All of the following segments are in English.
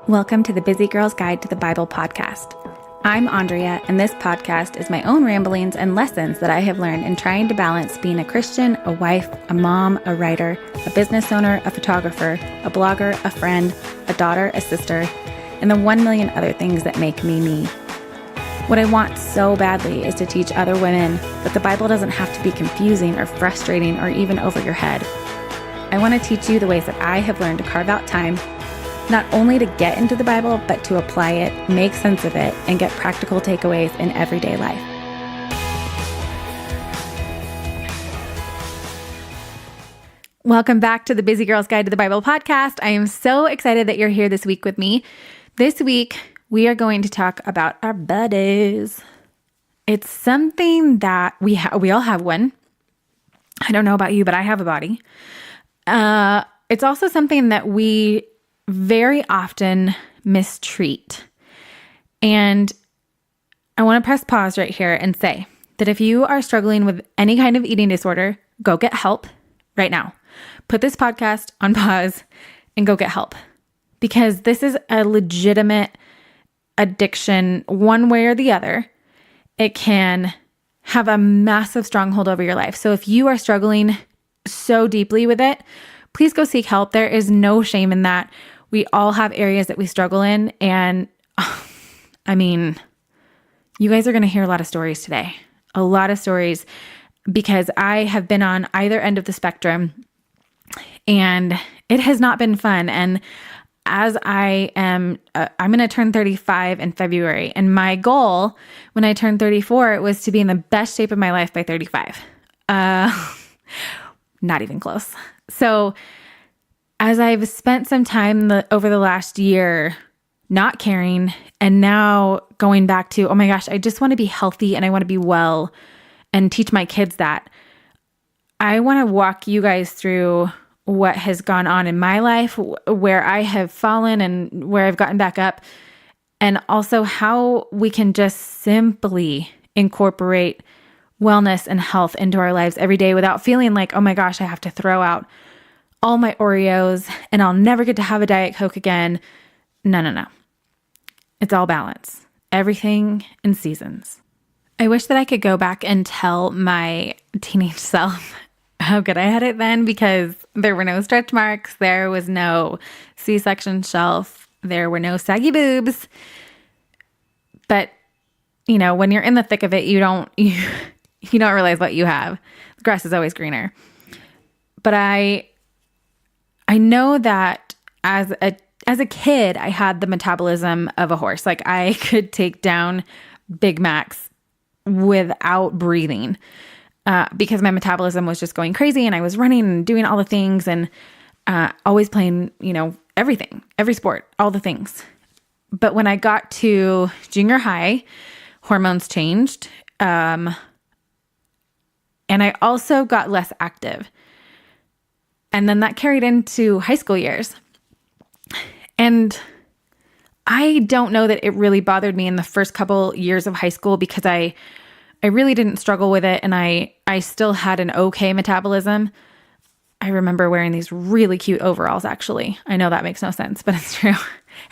Welcome to the Busy Girl's Guide to the Bible podcast. I'm Andrea, and this podcast is my own ramblings and lessons that I have learned in trying to balance being a Christian, a wife, a mom, a writer, a business owner, a photographer, a blogger, a friend, a daughter, a sister, and the 1 million other things that make me me. What I want so badly is to teach other women that the Bible doesn't have to be confusing or frustrating or even over your head. I want to teach you the ways that I have learned to carve out time not only to get into the Bible, but to apply it, make sense of it, and get practical takeaways in everyday life. Welcome back to the Busy Girl's Guide to the Bible podcast. I am so excited that you're here this week with me. This week, we are going to talk about our bodies. It's something that we all have one. I don't know about you, but I have a body. It's also something that we very often mistreat. And I want to press pause right here and say that if you are struggling with any kind of eating disorder, go get help right now. Put this podcast on pause and go get help, because this is a legitimate addiction one way or the other. It can have a massive stronghold over your life. So if you are struggling so deeply with it, please go seek help. There is no shame in that. We all have areas that we struggle in. And I mean, you guys are going to hear a lot of stories today, a lot of stories, because I have been on either end of the spectrum and it has not been fun. And as I'm going to turn 35 in February. And my goal when I turned 34 was to be in the best shape of my life by 35. Not even close. So as I've spent some time over the last year not caring, and now going back to, oh my gosh, I just want to be healthy and I want to be well and teach my kids that, I want to walk you guys through what has gone on in my life, where I have fallen and where I've gotten back up, and also how we can just simply incorporate wellness and health into our lives every day without feeling like, oh my gosh, I have to throw out all my Oreos and I'll never get to have a Diet Coke again. No. It's all balance. Everything in seasons. I wish that I could go back and tell my teenage self how good I had it then, because there were no stretch marks. There was no C-section shelf. There were no saggy boobs. But, you know, when you're in the thick of it, you don't realize what you have. The grass is always greener. But I know that as a kid, I had the metabolism of a horse. Like, I could take down Big Macs without breathing because my metabolism was just going crazy, and I was running and doing all the things and always playing, everything, every sport, all the things. But when I got to junior high, hormones changed. And I also got less active. And then that carried into high school years. And I don't know that it really bothered me in the first couple years of high school, because I really didn't struggle with it. And I still had an okay metabolism. I remember wearing these really cute overalls, actually. I know that makes no sense, but it's true.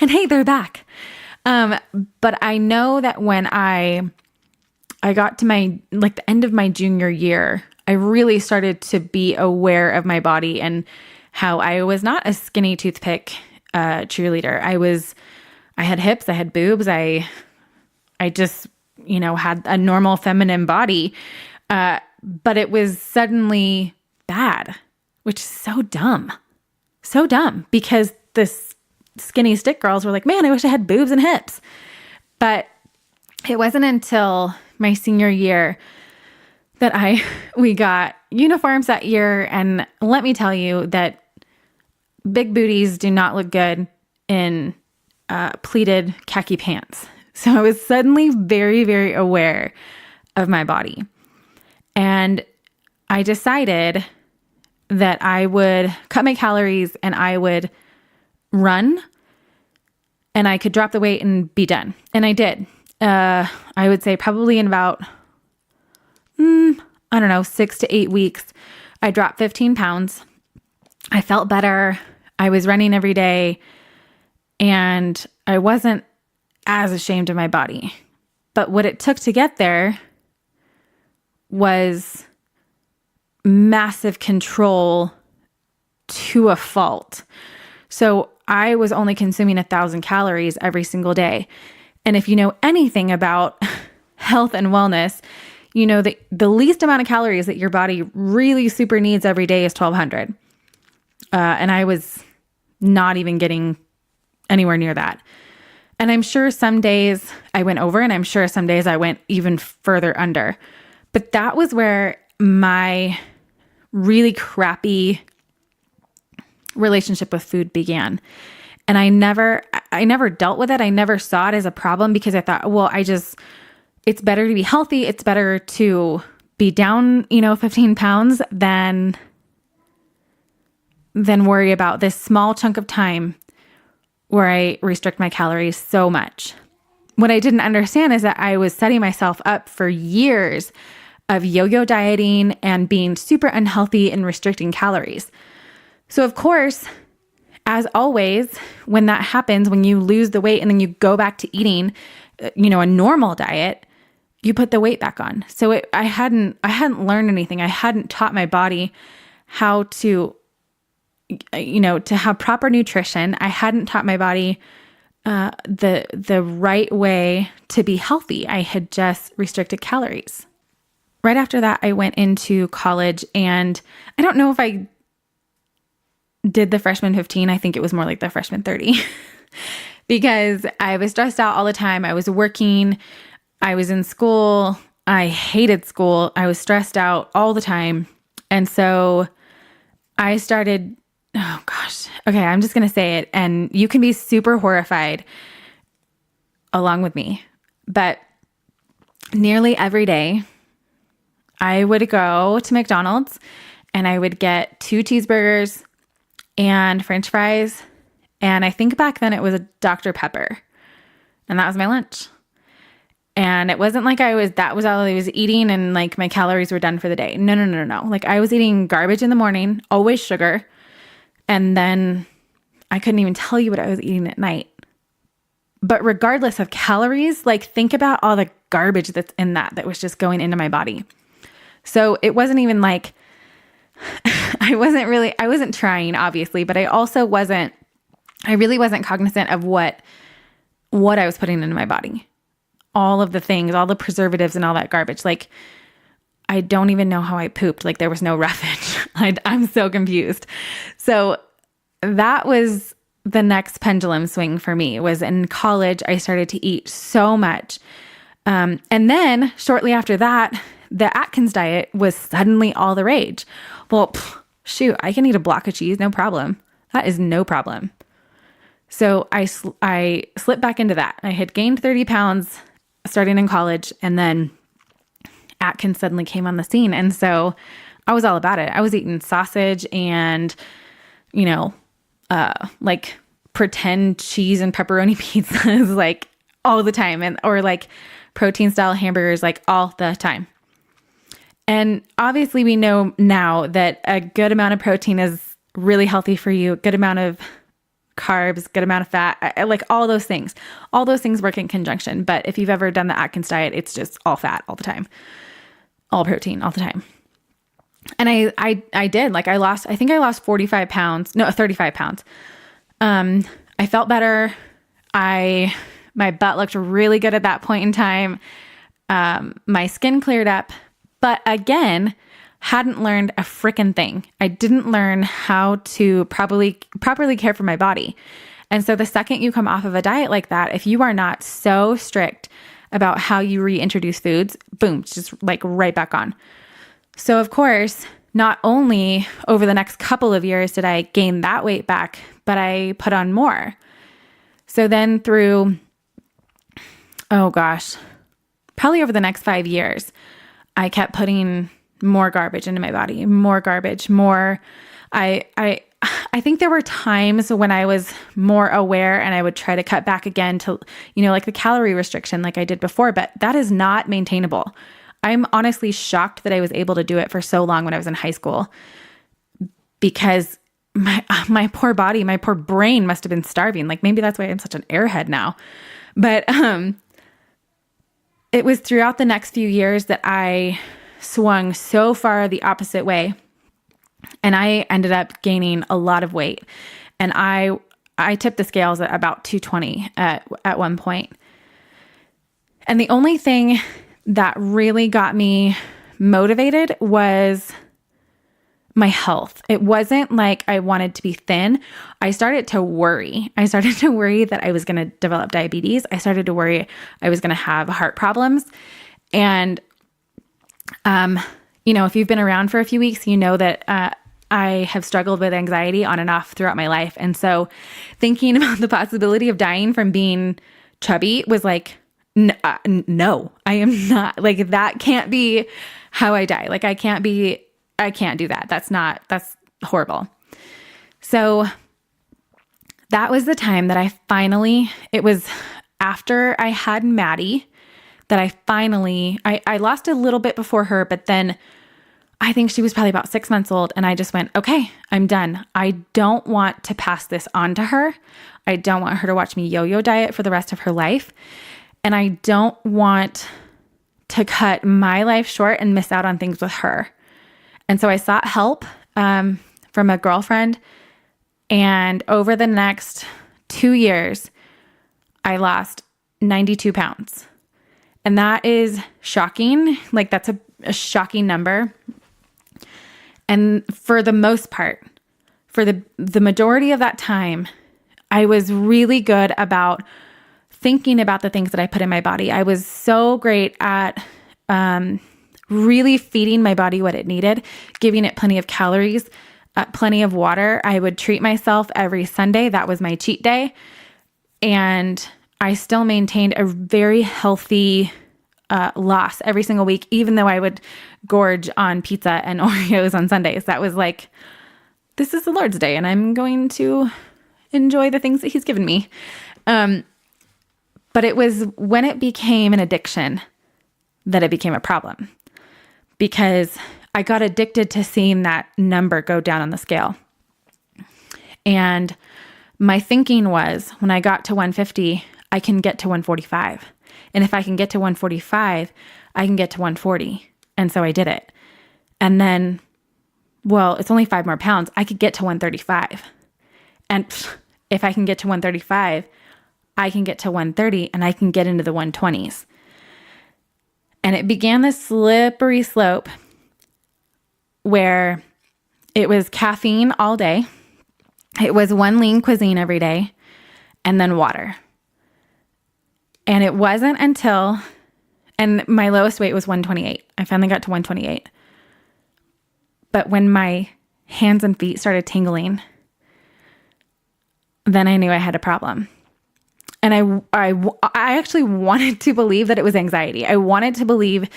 And hey, they're back. But I know that when I got to the end of my junior year, I really started to be aware of my body and how I was not a skinny toothpick cheerleader. I had hips, I had boobs, I just, had a normal feminine body. But it was suddenly bad, which is so dumb. So dumb, because the skinny stick girls were like, man, I wish I had boobs and hips. But it wasn't until my senior year that we got uniforms that year. And let me tell you that big booties do not look good in pleated khaki pants. So I was suddenly very, very aware of my body. And I decided that I would cut my calories and I would run, and I could drop the weight and be done. And I did. I would say probably in about 6 to 8 weeks, I dropped 15 pounds. I felt better. I was running every day. and I wasn't as ashamed of my body. But what it took to get there was massive control to a fault. So I was only consuming 1,000 calories every single day. And if you know anything about health and wellness, you know that the least amount of calories that your body really super needs every day is 1,200. And I was not even getting anywhere near that. And I'm sure some days I went over, and I'm sure some days I went even further under. But that was where my really crappy relationship with food began. And I never dealt with it. I never saw it as a problem because I thought, well, it's better to be healthy. It's better to be down, 15 pounds than worry about this small chunk of time where I restrict my calories so much. What I didn't understand is that I was setting myself up for years of yo-yo dieting and being super unhealthy and restricting calories. So of course, as always, when that happens, when you lose the weight and then you go back to eating, a normal diet, you put the weight back on. So I hadn't learned anything. I hadn't taught my body how to have proper nutrition. I hadn't taught my body the right way to be healthy. I had just restricted calories. Right after that, I went into college, and I don't know if I did the freshman 15. I think it was more like the freshman 30 because I was stressed out all the time. I was working. I was in school. I hated school. I was stressed out all the time. And so I started, oh gosh, okay, I'm just going to say it. And you can be super horrified along with me. But nearly every day, I would go to McDonald's and I would get 2 cheeseburgers and French fries. And I think back then it was a Dr. Pepper. And that was my lunch. And it wasn't like that was all I was eating and like my calories were done for the day. No. Like I was eating garbage in the morning, always sugar. And then I couldn't even tell you what I was eating at night. But regardless of calories, like think about all the garbage that's in that was just going into my body. So it wasn't even like, I wasn't trying, obviously, but I really wasn't cognizant of what I was putting into my body. All of the things, all the preservatives and all that garbage. Like, I don't even know how I pooped. Like, there was no roughage. I'm so confused. So that was the next pendulum swing for me. Was in college, I started to eat so much. And then shortly after that, the Atkins diet was suddenly all the rage. Well, shoot, I can eat a block of cheese, no problem. That is no problem. So I slipped back into that. I had gained 30 pounds starting in college, and then Atkins suddenly came on the scene. And so I was all about it. I was eating sausage and, like pretend cheese and pepperoni pizzas like all the time, or like protein style hamburgers like all the time. And obviously we know now that a good amount of protein is really healthy for you, a good amount of carbs, good amount of fat, like all those things. All those things work in conjunction. But if you've ever done the Atkins diet, it's just all fat all the time, all protein all the time. And I did, like I think I lost 35 pounds, no, 35 pounds. I felt better. My butt looked really good at that point in time. My skin cleared up, but again, hadn't learned a frickin' thing. I didn't learn how to properly care for my body. And so the second you come off of a diet like that, if you are not so strict about how you reintroduce foods, boom, just like right back on. So of course, not only over the next couple of years did I gain that weight back, but I put on more. So then through, oh gosh, probably over the next 5 years, I kept putting more garbage into my body, more garbage, more. I think there were times when I was more aware and I would try to cut back again to, like the calorie restriction like I did before, but that is not maintainable. I'm honestly shocked that I was able to do it for so long when I was in high school, because my poor body, my poor brain must have been starving. Like maybe that's why I'm such an airhead now. But it was throughout the next few years that I swung so far the opposite way. And I ended up gaining a lot of weight. And I tipped the scales at about 220 at one point. And the only thing that really got me motivated was my health. It wasn't like I wanted to be thin. I started to worry. I started to worry that I was going to develop diabetes. I started to worry I was going to have heart problems. And, if you've been around for a few weeks, you know that I have struggled with anxiety on and off throughout my life. And so thinking about the possibility of dying from being chubby was like, no, I am not. Like, that can't be how I die. Like, I can't do that. That's horrible. So that was the time that it was after I had Maddie that I lost a little bit before her, but then I think she was probably about 6 months old. And I just went, okay, I'm done. I don't want to pass this on to her. I don't want her to watch me yo-yo diet for the rest of her life. And I don't want to cut my life short and miss out on things with her. And so I sought help from a girlfriend. And over the next 2 years, I lost 92 pounds. And that is shocking. Like, that's a shocking number. And for the most part, for the majority of that time, I was really good about thinking about the things that I put in my body. I was so great at really feeding my body what it needed, giving it plenty of calories, plenty of water. I would treat myself every Sunday. That was my cheat day. And I still maintained a very healthy loss every single week, even though I would gorge on pizza and Oreos on Sundays. That was like, this is the Lord's Day and I'm going to enjoy the things that He's given me. But it was when it became an addiction that it became a problem, because I got addicted to seeing that number go down on the scale. And my thinking was, when I got to 150, I can get to 145. And if I can get to 145, I can get to 140. And so I did it. And then, well, it's only 5 more pounds. I could get to 135. And if I can get to 135, I can get to 130 and I can get into the 120s. And it began this slippery slope where it was caffeine all day. It was one lean cuisine every day and then water. And it wasn't until, and my lowest weight was 128. I finally got to 128. But when my hands and feet started tingling, then I knew I had a problem. And I actually wanted to believe that it was anxiety. I wanted to believe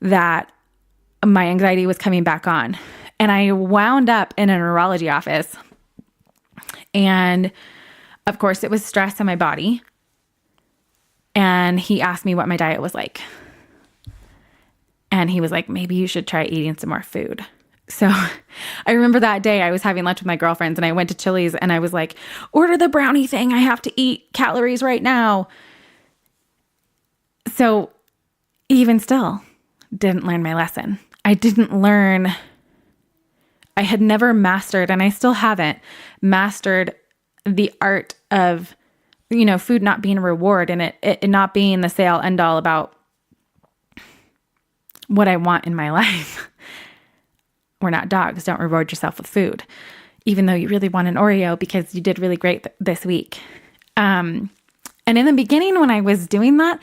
that my anxiety was coming back on. And I wound up in a neurology office. And of course, it was stress in my body. And he asked me what my diet was like. And he was like, maybe you should try eating some more food. So I remember that day I was having lunch with my girlfriends and I went to Chili's and I was like, order the brownie thing. I have to eat calories right now. So even still, didn't learn my lesson. I had never mastered, and I still haven't mastered the art of, food not being a reward and it not being the say all end all about what I want in my life. We're not dogs. Don't reward yourself with food, even though you really want an Oreo because you did really great this week. And in the beginning, when I was doing that,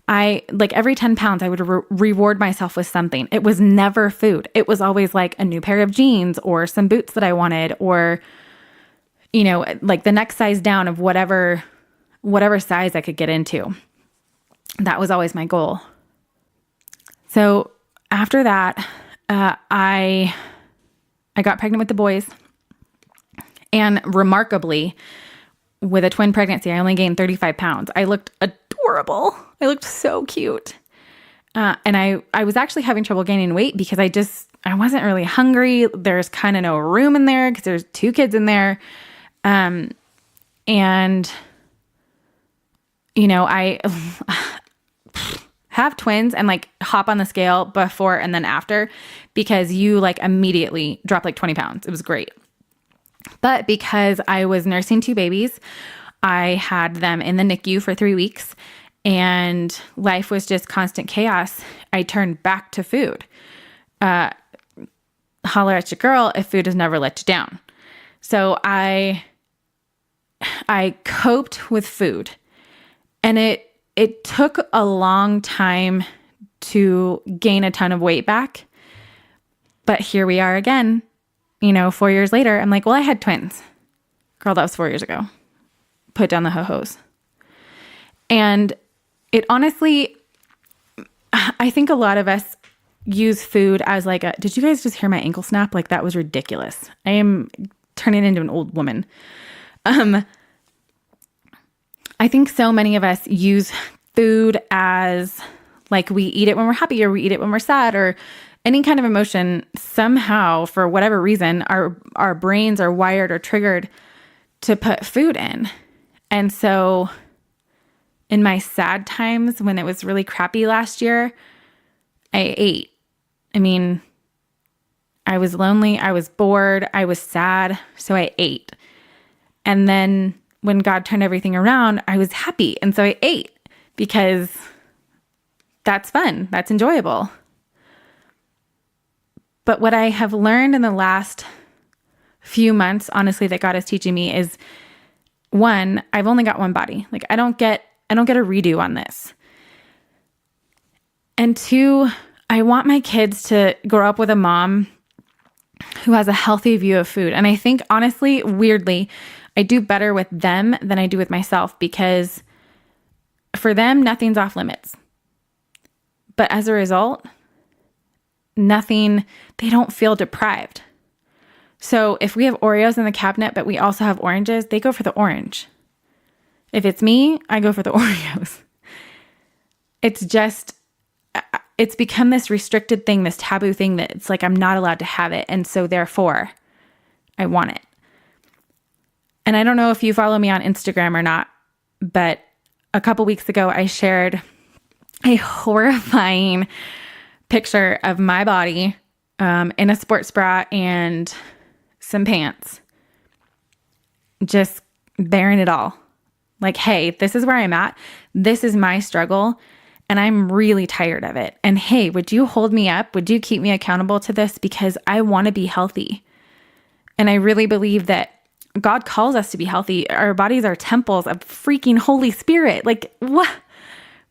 every 10 pounds, I would reward myself with something. It was never food. It was always like a new pair of jeans or some boots that I wanted, or, like the next size down of whatever size I could get into. That was always my goal. So after that, I got pregnant with the boys, and remarkably, with a twin pregnancy, I only gained 35 pounds. I looked adorable. I looked so cute. And I was actually having trouble gaining weight because I wasn't really hungry. There's kind of no room in there because there's 2 kids in there. And, I have twins and like hop on the scale before and then after because you like immediately drop like 20 pounds. It was great. But because I was nursing 2 babies, I had them in the NICU for 3 weeks and life was just constant chaos. I turned back to food. Holler at your girl if food has never let you down. So I coped with food, and it took a long time to gain a ton of weight back. But here we are again, 4 years later. I'm like, well, I had twins. Girl, that was 4 years ago. Put down the ho-hos. And it honestly, I think a lot of us use food as like did you guys just hear my ankle snap? Like that was ridiculous. I am turning into an old woman. I think so many of us use food as like we eat it when we're happy or we eat it when we're sad or any kind of emotion. Somehow, for whatever reason, our brains are wired or triggered to put food in. And so in my sad times when it was really crappy last year, I ate. I was lonely, I was bored, I was sad, so I ate. And then when God turned everything around, I was happy, and so I ate because that's fun, that's enjoyable. But what I have learned in the last few months, honestly, that God is teaching me is, 1, I've only got one body. Like I don't get a redo on this. And 2, I want my kids to grow up with a mom who has a healthy view of food. And I think, honestly, weirdly, I do better with them than I do with myself because for them, nothing's off limits. But as a result, they don't feel deprived. So if we have Oreos in the cabinet, but we also have oranges, they go for the orange. If it's me, I go for the Oreos. It's become this restricted thing, this taboo thing that it's like I'm not allowed to have it. And so therefore, I want it. And I don't know if you follow me on Instagram or not, but a couple weeks ago, I shared a horrifying picture of my body in a sports bra and some pants, just bearing it all. Like, hey, this is where I'm at. This is my struggle. And I'm really tired of it. And hey, would you hold me up? Would you keep me accountable to this? Because I want to be healthy. And I really believe that God calls us to be healthy. Our bodies are temples of freaking Holy Spirit. Like, what?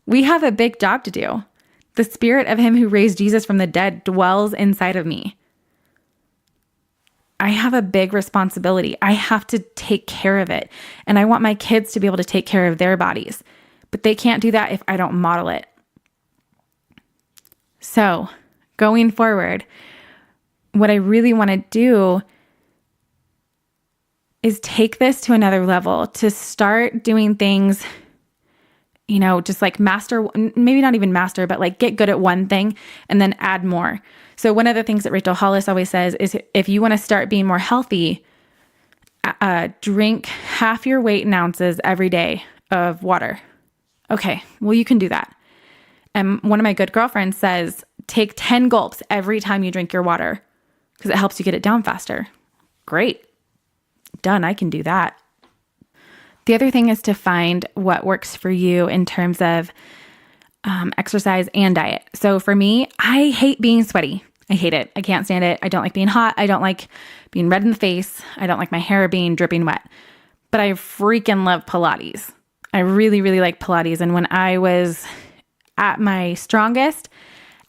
We have a big job to do. The Spirit of Him who raised Jesus from the dead dwells inside of me. I have a big responsibility. I have to take care of it. And I want my kids to be able to take care of their bodies. But they can't do that if I don't model it. So, going forward, what I really want to do is take this to another level, to start doing things, just like master, maybe not even master, but like get good at one thing and then add more. So one of the things that Rachel Hollis always says is if you want to start being more healthy, drink half your weight in ounces every day of water. Okay, well, you can do that. And one of my good girlfriends says, take 10 gulps every time you drink your water because it helps you get it down faster. Great. Done. I can do that. The other thing is to find what works for you in terms of exercise and diet. So for me, I hate being sweaty. I hate it. I can't stand it. I don't like being hot. I don't like being red in the face. I don't like my hair being dripping wet. But I freaking love Pilates. I really, really like Pilates. And when I was at my strongest,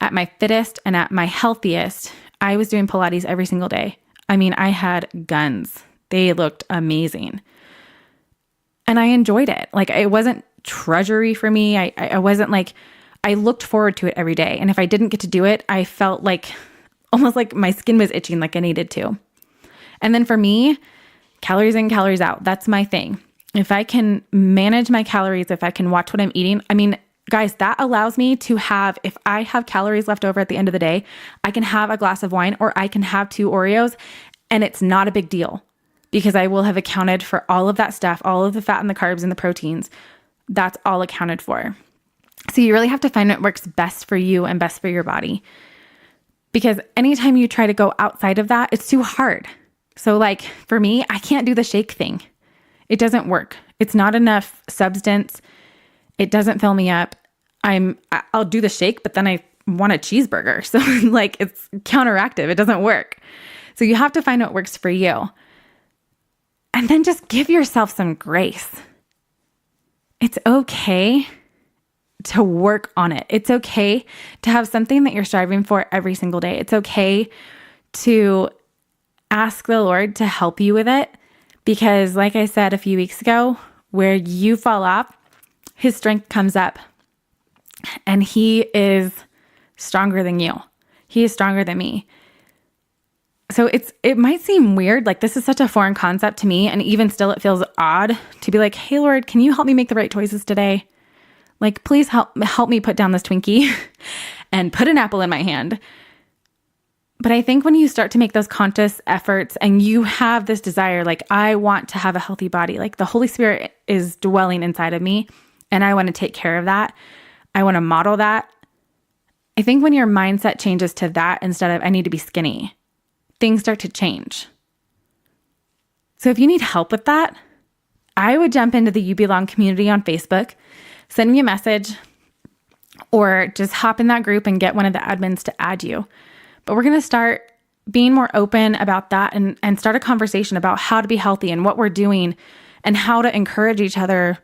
at my fittest, and at my healthiest, I was doing Pilates every single day. I had guns. They looked amazing. And I enjoyed it. Like, it wasn't treasury for me. I wasn't like, I looked forward to it every day. And if I didn't get to do it, I felt like almost like my skin was itching like I needed to. And then for me, calories in, calories out. That's my thing. If I can manage my calories, if I can watch what I'm eating, Guys, that allows me to have, if I have calories left over at the end of the day, I can have a glass of wine or I can have 2 Oreos, and it's not a big deal because I will have accounted for all of that stuff, all of the fat and the carbs and the proteins. That's all accounted for. So you really have to find what works best for you and best for your body. Because anytime you try to go outside of that, it's too hard. So like for me, I can't do the shake thing. It doesn't work. It's not enough substance. It doesn't fill me up. I'll do the shake, but then I want a cheeseburger. So like it's counteractive. It doesn't work. So you have to find what works for you. And then just give yourself some grace. It's okay to work on it. It's okay to have something that you're striving for every single day. It's okay to ask the Lord to help you with it. Because like I said a few weeks ago, where you fall off, His strength comes up. And He is stronger than you. He is stronger than me. So it might seem weird, like this is such a foreign concept to me, and even still it feels odd to be like, hey Lord, can you help me make the right choices today? Like, please help me put down this Twinkie and put an apple in my hand. But I think when you start to make those conscious efforts and you have this desire, like I want to have a healthy body, like the Holy Spirit is dwelling inside of me and I want to take care of that. I want to model that. I think when your mindset changes to that instead of I need to be skinny, things start to change. So if you need help with that, I would jump into the You Belong community on Facebook, send me a message, or just hop in that group and get one of the admins to add you. But we're going to start being more open about that and start a conversation about how to be healthy and what we're doing and how to encourage each other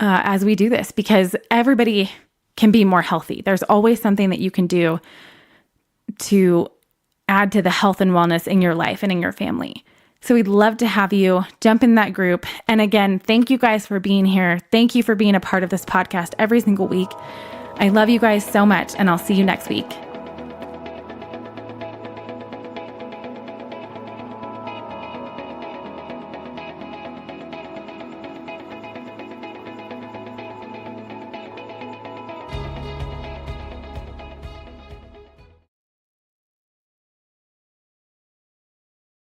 as we do this, because everybody can be more healthy. There's always something that you can do to add to the health and wellness in your life and in your family. So we'd love to have you jump in that group. And again, thank you guys for being here. Thank you for being a part of this podcast every single week. I love you guys so much, and I'll see you next week.